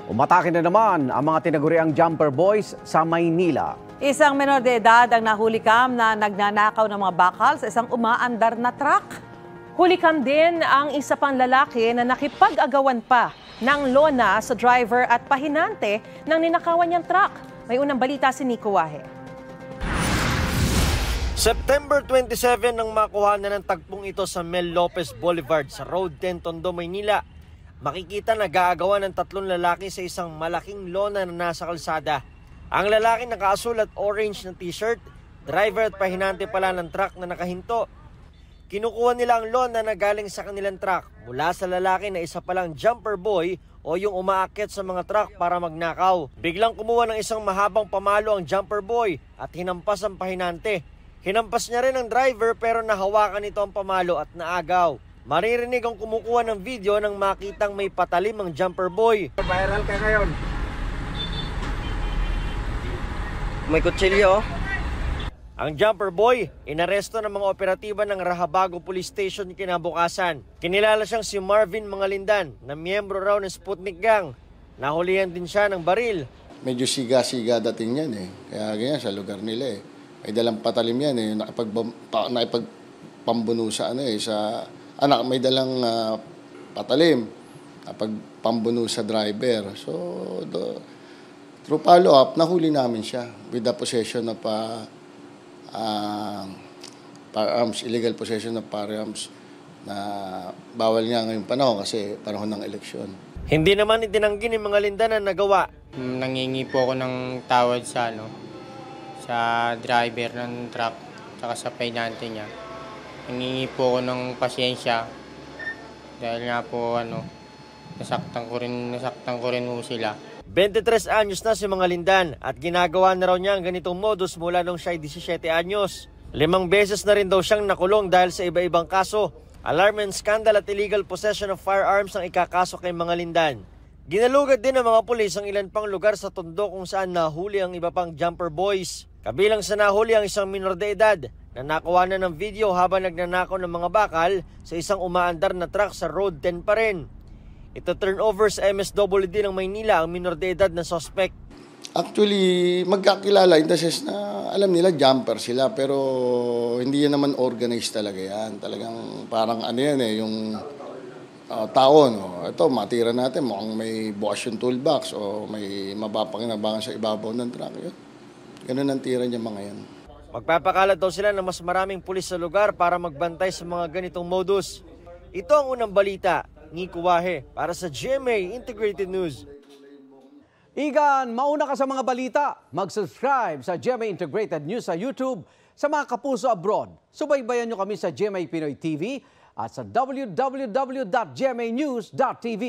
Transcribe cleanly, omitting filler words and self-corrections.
Umatake na naman ang mga tinaguriang jumper boys sa Maynila. Isang menor de edad ang nahulikam na nagnanakaw ng mga bakal sa isang umaandar na truck. Hulikam din ang isa pang lalaki na nakipag-agawan pa ng lona sa driver at pahinante ng ninakawan niyang truck. May unang balita si Nico Wahe. September 27 nang makuha na ng tagpong ito sa Mel Lopez Boulevard sa Road 10, Tondo, Maynila. Makikita nag-aagawan ng tatlong lalaki sa isang malaking lona na nasa kalsada. Ang lalaki nakaasul at orange na t-shirt, driver at pahinante pala ng truck na nakahinto. Kinukuha nila ang lona na galing sa kanilang truck mula sa lalaki na isa palang jumper boy o yung umaakyat sa mga truck para magnakaw. Biglang kumuha ng isang mahabang pamalo ang jumper boy at hinampas ang pahinante. Hinampas niya rin ang driver pero nahawakan ito ang pamalo at naagaw. Maririnig ang kumukuha ng video nang makitang may patalim ang jumper boy. Viral ka ngayon. May kutsilyo. Ang jumper boy, inaresto ng mga operatiba ng Rahabago Police Station kinabukasan. Kinilala siyang si Marvin Mangalindan na miyembro raw ng Sputnik Gang. Nahulihan din siya ng baril. Medyo siga-siga dating yan eh. Kaya ganyan sa lugar nila eh. May dalang patalim yan eh. Nakipagpambuno sa may dalang patalim. Nakipagpambuno sa driver. So, through follow-up, nahuli namin siya with the possession of firearms, illegal possession of firearms na bawal nga ngayong panahon kasi panahon ng eleksyon. Hindi naman itinanggi ni Mangalindan na nagawa. Nangingi po ako ng tawad sa driver ng truck saka sa pahinante niya. Nangingi po ako ng pasyensya dahil nga po nasaktan ko rin ho sila. 23 anyos na si Mangalindan at ginagawa na raw niya ang ganitong modus mula nung siya ay 17 anyos. 5 beses na rin daw siyang nakulong dahil sa iba-ibang kaso. Alarm and scandal at illegal possession of firearms ang ikakaso kay Mangalindan. Ginalugad din ng mga pulis ang ilan pang lugar sa Tondo kung saan nahuli ang iba pang jumper boys. Kabilang sa nahuli ang isang minor de edad na nakuha na ng video habang nagnanakaw ng mga bakal sa isang umaandar na truck sa Road 10 pa rin. Ito turnover sa MSWD ng Maynila ang minor de edad na suspect. Actually, magkakilala in the sense na alam nila jumper sila pero hindi yan naman organized talaga yan. Talagang parang yan yung tao. No? Ito, matira natin mukhang may bukas yung toolbox o may mapapakinabangan sa ibabaw ng truck. Yun. Ganun ang tira niya mga yan. Magpapakalat daw sila ng mas maraming pulis sa lugar para magbantay sa mga ganitong modus. Ito ang unang balita. Nico Wahe para sa GMA Integrated News. Igan, mauna ka sa mga balita. Mag-subscribe sa GMA Integrated News sa YouTube. Sa mga kapuso abroad, subaybayan nyo kami sa GMA Pinoy TV at sa www.gmanews.tv.